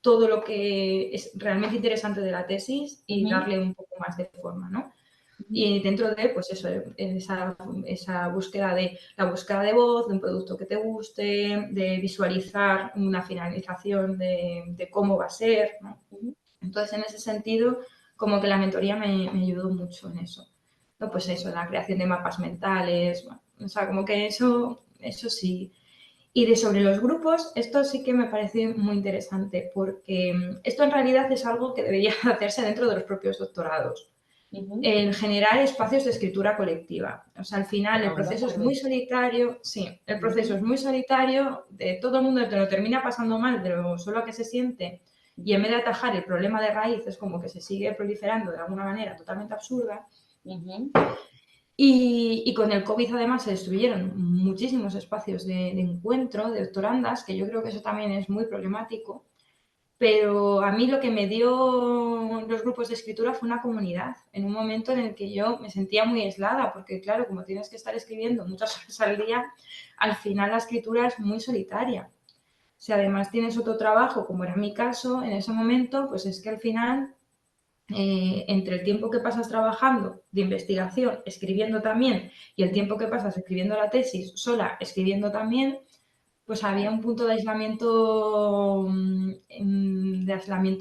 todo lo que es realmente interesante de la tesis y Ujú, darle un poco más de forma, ¿no? ujú, Y dentro de, pues eso, esa búsqueda la búsqueda de voz, de un producto que te guste, de visualizar una finalización de cómo va a ser, ¿no? ujú. Entonces, en ese sentido, como que la mentoría me ayudó mucho en eso. No, pues Ay, eso, la creación de mapas mentales, bueno, o sea, como que eso sí. Y de sobre los grupos, esto sí que me parece muy interesante, porque esto en realidad es algo que debería hacerse dentro de los propios doctorados ujú. en generar espacios de escritura colectiva. O sea, al final el Totalmente de proceso es acuerdo. muy solitario, sí, el proceso Ujú, es muy solitario, de todo el mundo te lo termina pasando mal de lo solo que se siente y en ujú, vez de atajar el problema de raíz es como que se sigue proliferando de alguna manera totalmente absurda. ujú. Y con el COVID además se destruyeron muchísimos espacios de encuentro, de doctorandas, que yo creo que eso también es muy problemático. Pero a mí lo que me dio los grupos de escritura fue una comunidad, en un momento en el que yo me sentía muy aislada, porque claro, como tienes que estar escribiendo muchas horas al día, al final la escritura es muy solitaria. Si además tienes otro trabajo, como era mi caso en ese momento, pues es que al final, entre el tiempo que pasas trabajando de investigación, escribiendo también, y el tiempo que pasas escribiendo la tesis sola, escribiendo también, pues había un punto de aislamiento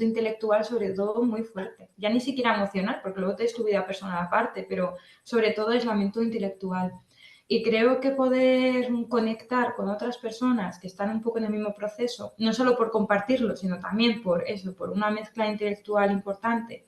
intelectual sobre todo muy fuerte. Ya ni siquiera emocional, porque luego te tu vida personal aparte, pero sobre todo aislamiento intelectual. Y creo que poder conectar con otras personas que están un poco en el mismo proceso, no solo por compartirlo, sino también por eso, por una mezcla intelectual importante.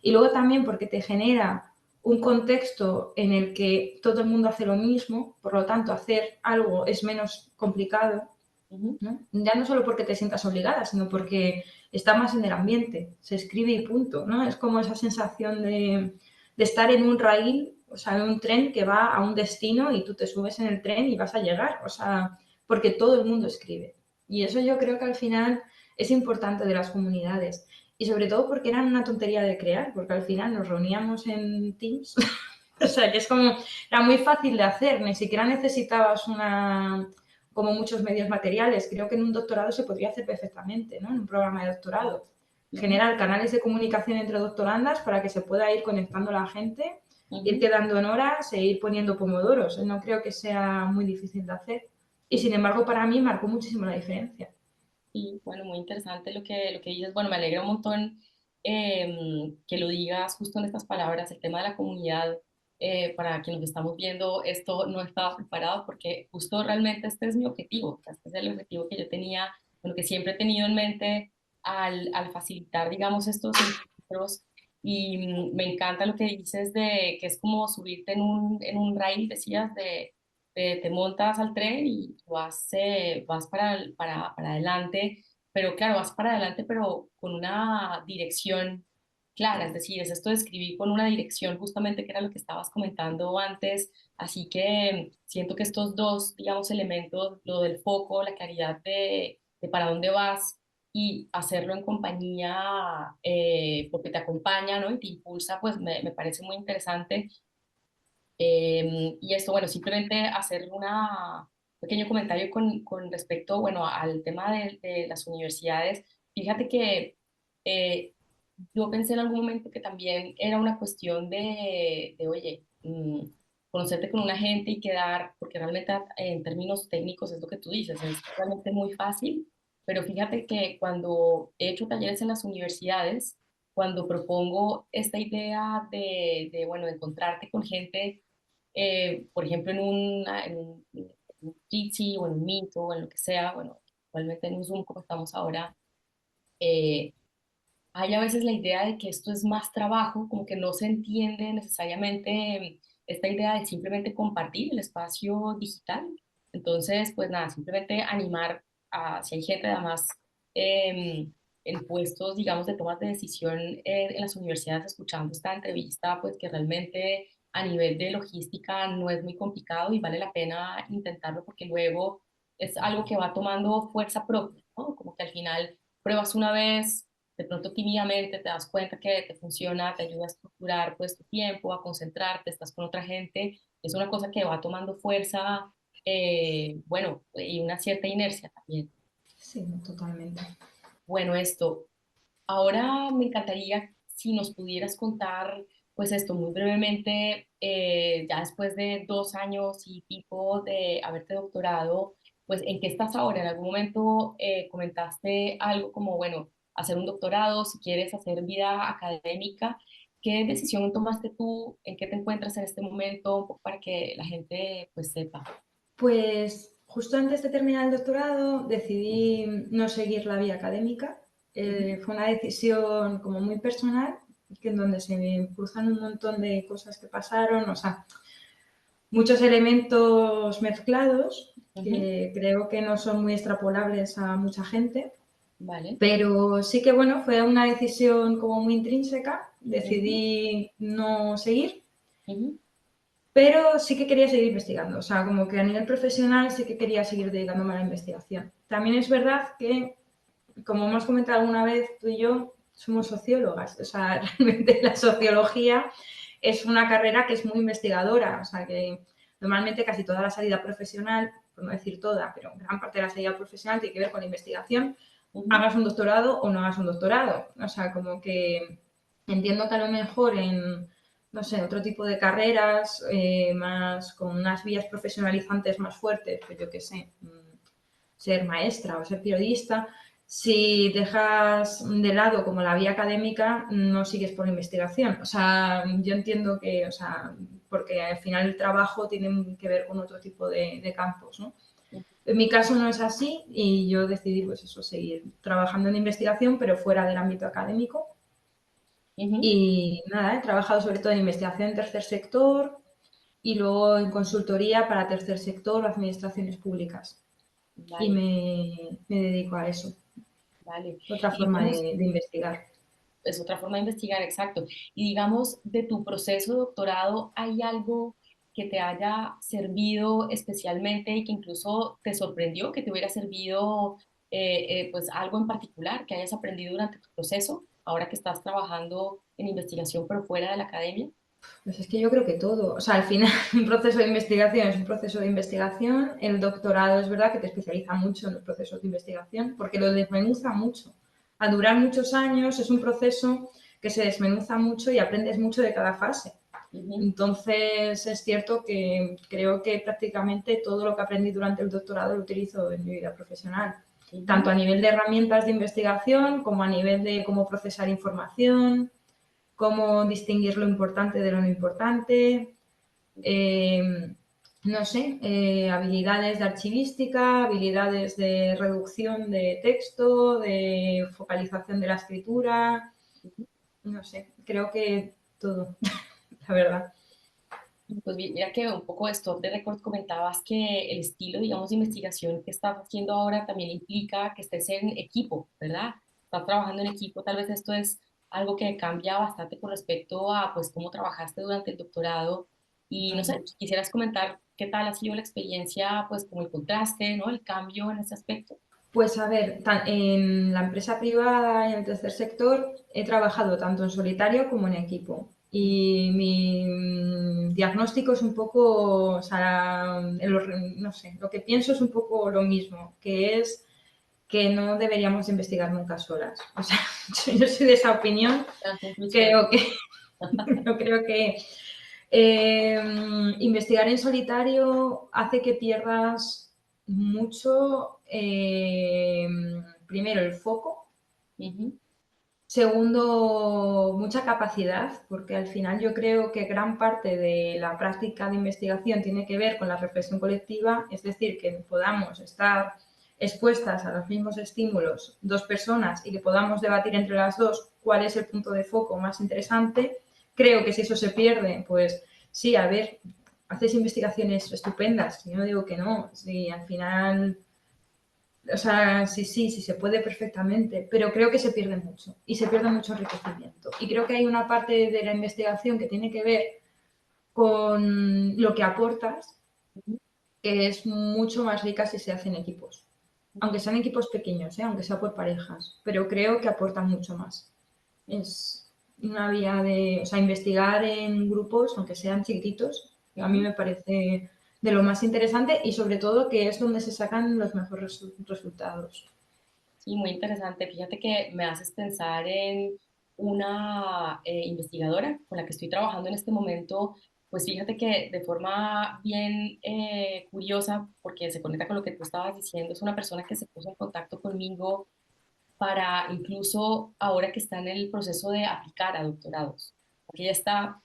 Y luego también porque te genera un contexto en el que todo el mundo hace lo mismo, por lo tanto hacer algo es menos complicado, ¿no? Ya no solo porque te sientas obligada, sino porque está más en el ambiente, se escribe y punto, ¿no? Es como esa sensación de estar en un raíl, o sea, en un tren que va a un destino y tú te subes en el tren y vas a llegar, o sea, porque todo el mundo escribe. Y eso yo creo que al final es importante de las comunidades. Y sobre todo porque eran una tontería de crear, porque al final nos reuníamos en Teams, o sea, que es como, era muy fácil de hacer, ni siquiera necesitabas como muchos medios materiales. Creo que en un doctorado se podría hacer perfectamente, ¿no? En un programa de doctorado. Generar canales de comunicación entre doctorandas para que se pueda ir conectando la gente, ir quedando en horas e ir poniendo pomodoros. No creo que sea muy difícil de hacer. Y sin embargo, para mí marcó muchísimo la diferencia. Y bueno, muy interesante lo que dices. Bueno, me alegra un montón que lo digas justo en estas palabras, el tema de la comunidad. Para quienes nos estamos viendo, esto no estaba preparado porque justo realmente este es mi objetivo. O sea, este es el objetivo que yo tenía, bueno, que siempre he tenido en mente al facilitar, digamos, estos encuentros. Y me encanta lo que dices de que es como subirte en un rail, decías, te montas al tren y vas para adelante, pero claro, vas para adelante, pero con una dirección clara, es decir, es esto de escribir con una dirección justamente que era lo que estabas comentando antes, así que siento que estos dos, digamos, elementos, lo del foco, la claridad de para dónde vas y hacerlo en compañía, porque te acompaña, ¿no? Y te impulsa, pues me parece muy interesante. Y esto, bueno, simplemente hacer un pequeño comentario con respecto, bueno, al tema de las universidades. Fíjate que eh, yo pensé en algún momento que también era una cuestión oye, conocerte con una gente y quedar, porque realmente en términos técnicos es lo que tú dices, es realmente muy fácil, pero fíjate que cuando he hecho talleres en las universidades, cuando propongo esta idea bueno, de encontrarte con gente, por ejemplo, en un Jitsi o en un Meet o en lo que sea, bueno, actualmente en un Zoom como estamos ahora, eh, hay a veces la idea de que esto es más trabajo, como que no se entiende necesariamente esta idea de simplemente compartir el espacio digital. Entonces, pues nada, simplemente animar a, si hay gente además en puestos, digamos, de tomas de decisión en las universidades escuchando esta entrevista, pues que realmente a nivel de logística no es muy complicado y vale la pena intentarlo porque luego es algo que va tomando fuerza propia, ¿no? Como que al final pruebas una vez, de pronto tímidamente te das cuenta que te funciona, te ayuda a estructurar pues tu tiempo, a concentrarte, estás con otra gente, es una cosa que va tomando fuerza, bueno, y una cierta inercia también. Sí, totalmente. Bueno, esto, ahora me encantaría si nos pudieras contar, pues esto muy brevemente, ya después de 2 años y pico de haberte doctorado, pues ¿en qué estás ahora? En algún momento comentaste algo como, bueno, hacer un doctorado, si quieres hacer vida académica, ¿qué decisión tomaste tú? ¿En qué te encuentras en este momento? Un poco para que la gente pues sepa. Pues justo antes de terminar el doctorado decidí no seguir la vía académica. Ujú. Fue una decisión como muy personal, que en donde se me cruzan un montón de cosas que pasaron, o sea, muchos elementos mezclados Ujú. que creo que no son muy extrapolables a mucha gente, Vale. pero sí que bueno, fue una decisión como muy intrínseca, Ujú. decidí no seguir. Ujú. Pero sí que quería seguir investigando, o sea, como que a nivel profesional sí que quería seguir dedicándome a la investigación. También es verdad que, como hemos comentado alguna vez, tú y yo somos sociólogas, o sea, realmente la sociología es una carrera que es muy investigadora, o sea, que normalmente casi toda la salida profesional, por no decir toda, pero gran parte de la salida profesional tiene que ver con la investigación, Ujú. hagas un doctorado o no hagas un doctorado. O sea, como que entiendo que a lo mejor en, no sé, otro tipo de carreras, más con unas vías profesionalizantes más fuertes, pues yo qué sé, ser maestra o ser periodista, si dejas de lado como la vía académica, no sigues por investigación. O sea, yo entiendo que, o sea, porque al final el trabajo tiene que ver con otro tipo de campos, ¿no? En mi caso no es así y yo decidí, pues eso, seguir trabajando en investigación, pero fuera del ámbito académico. Ujú. Y nada, he trabajado sobre todo en investigación en tercer sector y luego en consultoría para tercer sector o administraciones públicas. Y Vale, me dedico a eso. vale. Otra Y forma digamos, de investigar. es otra forma de investigar, exacto. Y digamos, de tu proceso de doctorado, ¿hay algo que te haya servido especialmente y que incluso te sorprendió, que te hubiera servido pues algo en particular que hayas aprendido durante tu proceso, ahora que estás trabajando en investigación pero fuera de la academia? Pues es que yo creo que todo. O sea, al final un proceso de investigación es un proceso de investigación. El doctorado es verdad que te especializa mucho en los procesos de investigación porque lo desmenuza mucho. Al durar muchos años es un proceso que se desmenuza mucho y aprendes mucho de cada fase. Ujú, Entonces, es cierto que creo que prácticamente todo lo que aprendí durante el doctorado lo utilizo en mi vida profesional, tanto ujú. a nivel de herramientas de investigación como a nivel de cómo procesar información, cómo distinguir lo importante de lo no importante, eh, no sé, habilidades de archivística, habilidades de reducción de texto, de focalización de la escritura, no sé, creo que todo, la verdad. Pues mira que un poco de Stop the Record comentabas que el estilo, digamos, de investigación que estás haciendo ahora también implica que estés en equipo, ¿verdad? Estás trabajando en equipo, tal vez esto es algo que cambia bastante con respecto a, pues, cómo trabajaste durante el doctorado. Y no sé, quisieras comentar qué tal ha sido la experiencia, pues, como el contraste, ¿no? El cambio en ese aspecto. Pues a ver, en la empresa privada y en el tercer sector he trabajado tanto en solitario como en equipo. Y mi diagnóstico es un poco, o sea, no sé, lo que pienso es un poco lo mismo, que es que no deberíamos investigar nunca solas. O sea, yo soy de esa opinión. La conclusión. Creo que, yo creo que investigar en solitario hace que pierdas mucho, primero, el foco. Ujú, Segundo, mucha capacidad, porque al final yo creo que gran parte de la práctica de investigación tiene que ver con la reflexión colectiva, es decir, que podamos estar expuestas a los mismos estímulos dos personas y que podamos debatir entre las dos cuál es el punto de foco más interesante. Creo que si eso se pierde, pues sí, a ver, haces investigaciones estupendas, yo no digo que no, si al final, o sea, sí se puede perfectamente, pero creo que se pierde mucho y se pierde mucho enriquecimiento. Y creo que hay una parte de la investigación que tiene que ver con lo que aportas, ujú, que es mucho más rica si se hacen equipos. Aunque sean equipos pequeños, aunque sea por parejas, pero creo que aportan mucho más. ujú, Es una vía de, o sea, investigar en grupos, aunque sean chiquititos, a mí ujú. me parece de lo más interesante y sobre todo que es donde se sacan los mejores resultados. Sí, muy interesante. Fíjate que me haces pensar en una investigadora con la que estoy trabajando en este momento. Pues fíjate que de forma bien curiosa, porque se conecta con lo que tú estabas diciendo, es una persona que se puso en contacto conmigo para incluso ahora que está en el proceso de aplicar a doctorados. Aquí ya está,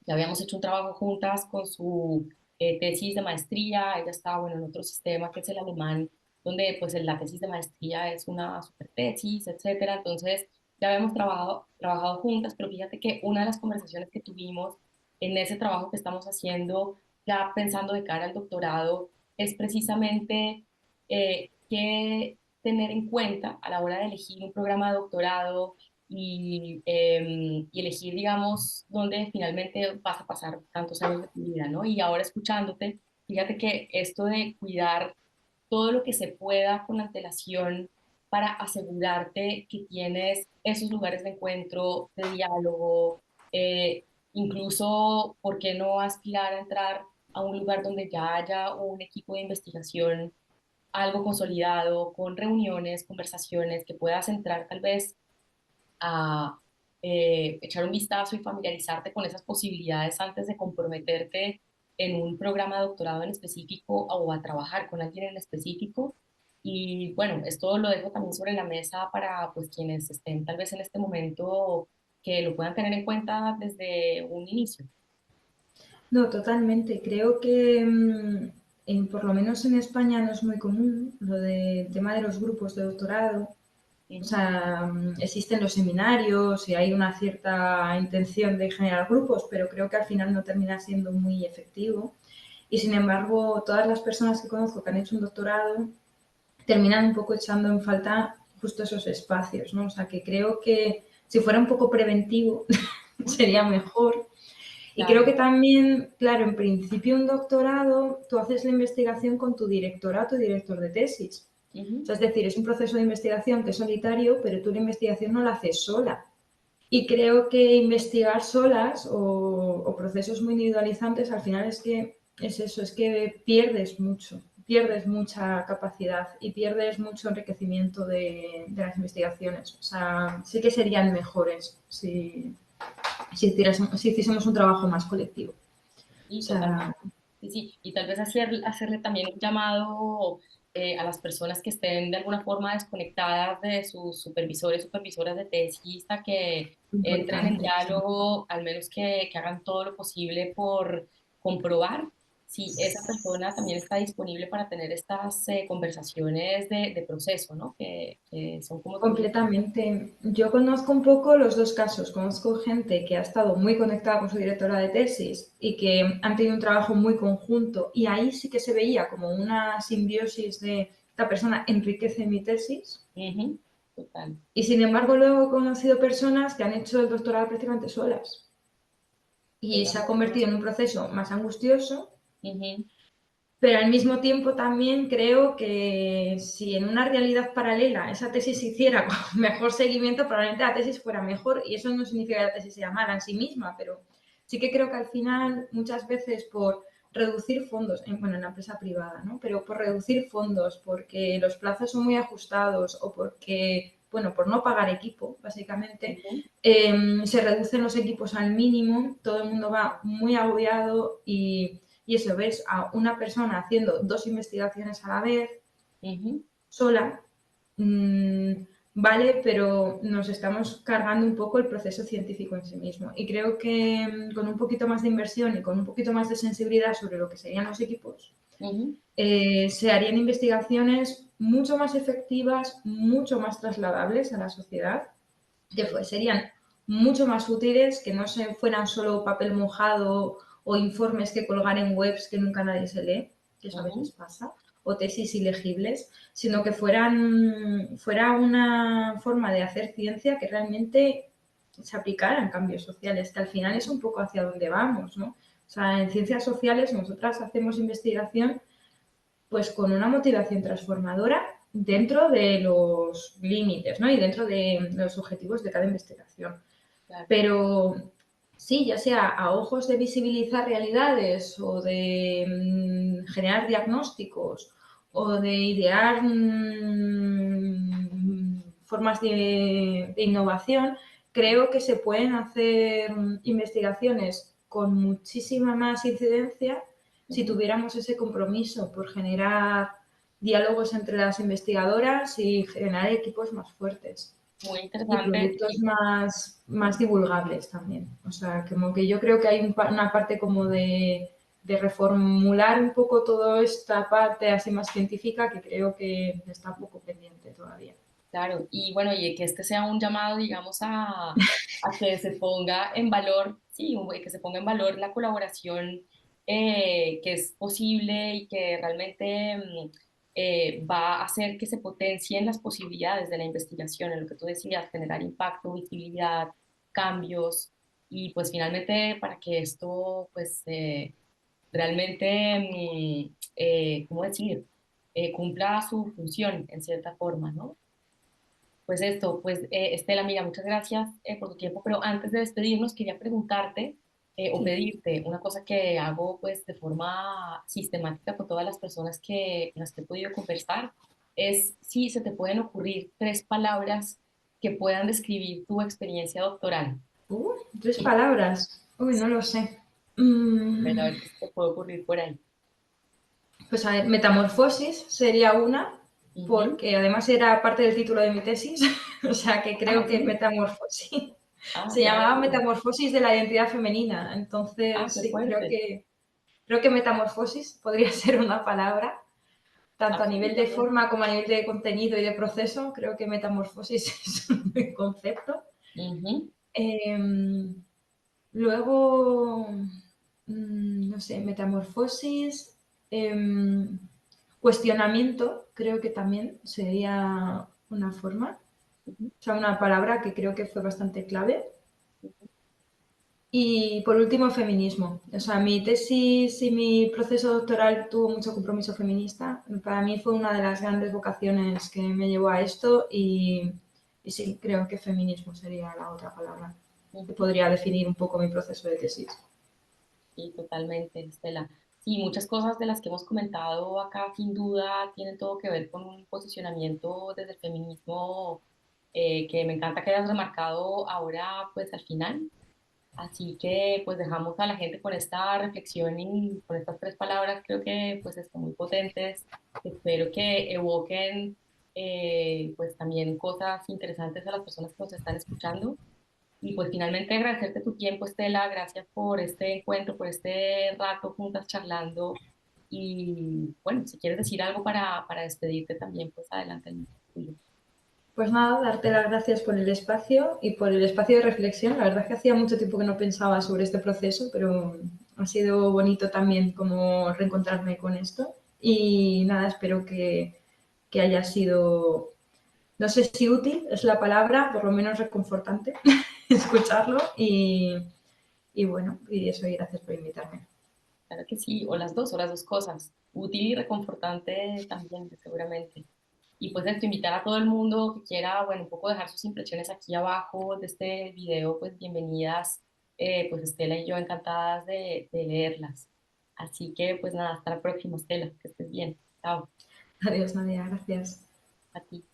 ya habíamos hecho un trabajo juntas con su tesis de maestría, ella está, bueno, en otro sistema que es el alemán, donde pues la tesis de maestría es una super tesis, etcétera. Entonces, ya habíamos trabajado juntas, pero fíjate que una de las conversaciones que tuvimos en ese trabajo que estamos haciendo, ya pensando de cara al doctorado, es precisamente qué tener en cuenta a la hora de elegir un programa de doctorado y elegir, digamos, dónde finalmente vas a pasar tantos años de tu vida, ¿no? Y ahora escuchándote, fíjate que esto de cuidar todo lo que se pueda con antelación para asegurarte que tienes esos lugares de encuentro, de diálogo, incluso, ¿por qué no aspirar a entrar a un lugar donde ya haya un equipo de investigación, algo consolidado, con reuniones, conversaciones, que puedas entrar tal vez a echar un vistazo y familiarizarte con esas posibilidades antes de comprometerte en un programa de doctorado en específico o a trabajar con alguien en específico? Y bueno, esto lo dejo también sobre la mesa para pues quienes estén tal vez en este momento que lo puedan tener en cuenta desde un inicio. No, totalmente. Creo que por lo menos en España no es muy común lo del tema de los grupos de doctorado. O Ujú. sea, existen los seminarios y hay una cierta intención de generar grupos, pero creo que al final no termina siendo muy efectivo. Y sin embargo, todas las personas que conozco que han hecho un doctorado terminan un poco echando en falta justo esos espacios, ¿no? O sea, que creo que si fuera un poco preventivo sería mejor. Y creo que Claro. también, claro, en principio un doctorado, tú haces la investigación con tu directora o tu director de tesis. O Ujú. sea, es decir, es un proceso de investigación que es solitario, pero tú la investigación no la haces sola. Y creo que investigar solas o procesos muy individualizantes al final es que es eso, es que pierdes mucho, pierdes mucha capacidad y pierdes mucho enriquecimiento de las investigaciones. O sea, sí que serían mejores si hiciésemos un trabajo más colectivo. O Y sea, totalmente. Sí, sí. Y tal vez hacerle también un llamado a las personas que estén de alguna forma desconectadas de sus supervisores, supervisoras de tesis, a que entren en importante. Sí. diálogo, al menos que hagan todo lo posible por comprobar si esa persona también está disponible para tener estas conversaciones de proceso, ¿no? Que son como tú dices. Completamente. Yo conozco un poco los dos casos. Conozco gente que ha estado muy conectada con su directora de tesis y que han tenido un trabajo muy conjunto y ahí sí que se veía como una simbiosis de esta persona enriquece mi tesis. Ujú. Total. Y sin embargo luego he conocido personas que han hecho el doctorado prácticamente solas y se ha convertido en un proceso más angustioso. Ujú. Pero al mismo tiempo también creo que si en una realidad paralela esa tesis se hiciera con mejor seguimiento, probablemente la tesis fuera mejor y eso no significa que la tesis sea mala en sí misma, pero sí que creo que al final muchas veces por reducir fondos, bueno, en la empresa privada, ¿no? Pero por reducir fondos, porque los plazos son muy ajustados o porque, bueno, por no pagar equipo, básicamente, Ujú. se reducen los equipos al mínimo, todo el mundo va muy agobiado y eso, ves a una persona haciendo dos investigaciones a la vez, Ujú. sola, mmm, vale, pero nos estamos cargando un poco el proceso científico en sí mismo. Y creo que con un poquito más de inversión y con un poquito más de sensibilidad sobre lo que serían los equipos, Ujú. se harían investigaciones mucho más efectivas, mucho más trasladables a la sociedad, que Sí. serían mucho más útiles, que no se fueran solo papel mojado o informes que colgar en webs que nunca nadie se lee, que eso a veces Ujú. pasa, o tesis ilegibles, sino que fuera una forma de hacer ciencia que realmente se aplicara en cambios sociales, que al final es Ujú. un poco hacia donde vamos, ¿no? O sea, en ciencias sociales nosotras hacemos investigación pues con una motivación transformadora dentro de los límites, ¿no? Y dentro de los objetivos de cada investigación. Claro. Pero sí, ya sea a ojos de visibilizar realidades o de generar diagnósticos o de idear formas de innovación, creo que se pueden hacer investigaciones con muchísima más incidencia si Ujú. tuviéramos ese compromiso por generar diálogos entre las investigadoras y generar equipos más fuertes Muy y interesante. productos más divulgables también. O sea, como que yo creo que hay una parte como de reformular un poco toda esta parte así más científica que creo que está un poco pendiente todavía. Claro, y bueno, y que este sea un llamado, digamos, a que se ponga en valor, sí, que se ponga en valor la colaboración que es posible y que realmente va a hacer que se potencien las posibilidades de la investigación, en lo que tú decías, generar impacto, visibilidad, cambios, y pues finalmente para que esto, pues, realmente, ¿cómo decir? Cumpla su función en cierta forma, ¿no? Pues esto, pues Estela, mira, muchas gracias por tu tiempo, pero antes de despedirnos quería preguntarte o Sí. pedirte una cosa que hago pues de forma sistemática con todas las personas con las que he podido conversar, es si se te pueden ocurrir tres palabras que puedan describir tu experiencia doctoral. Tres Sí. palabras. Uy, no lo sé. Bueno, a ver qué se te puede ocurrir por ahí. Pues a ver, metamorfosis sería una. Ujú. porque además era parte del título de mi tesis, o sea que Ah, creo que sí. metamorfosis Ah, se ya llamaba veo. metamorfosis de la identidad femenina. Ah, Entonces, qué sí, fuerte. creo que metamorfosis podría ser una palabra, tanto a nivel de Absolutamente. forma como a nivel de contenido y de proceso. Creo que metamorfosis es un buen concepto. Ujú, Eh, luego, no sé, metamorfosis, cuestionamiento, creo que también sería una forma, ujú, o sea, una palabra que creo que fue bastante clave. ujú, Y por último, feminismo. O sea, mi tesis y mi proceso doctoral tuvo mucho compromiso feminista. Para mí fue una de las grandes vocaciones que me llevó a esto y sí, creo que feminismo sería la otra palabra que ujú. podría definir un poco mi proceso de tesis. Sí, totalmente, Estela. Sí, muchas cosas de las que hemos comentado acá, sin duda, tienen todo que ver con un posicionamiento desde el feminismo que me encanta que hayas remarcado ahora, pues al final. Así que pues dejamos a la gente con esta reflexión y con estas tres palabras, creo que pues están muy potentes. Espero que evoquen pues también cosas interesantes a las personas que nos están escuchando. Y pues finalmente agradecerte tu tiempo, Estela, gracias por este encuentro, por este rato juntas charlando. Y bueno, si quieres decir algo para despedirte también, pues adelante el micrófono es tuyo. Pues nada, darte las gracias por el espacio y por el espacio de reflexión. La verdad es que hacía mucho tiempo que no pensaba sobre este proceso, pero ha sido bonito también como reencontrarme con esto. Y nada, espero que haya sido, no sé si útil es la palabra, por lo menos reconfortante escucharlo. Y bueno, y eso, y gracias por invitarme. Claro que sí, o las dos cosas, útil y reconfortante también, seguramente. Y pues esto, invitar a todo el mundo que quiera, bueno, un poco dejar sus impresiones aquí abajo de este video, pues bienvenidas, pues Estela y yo encantadas de leerlas. Así que pues nada, hasta la próxima, Estela, que estés bien. Chao, Adiós, Nadia, gracias. a ti.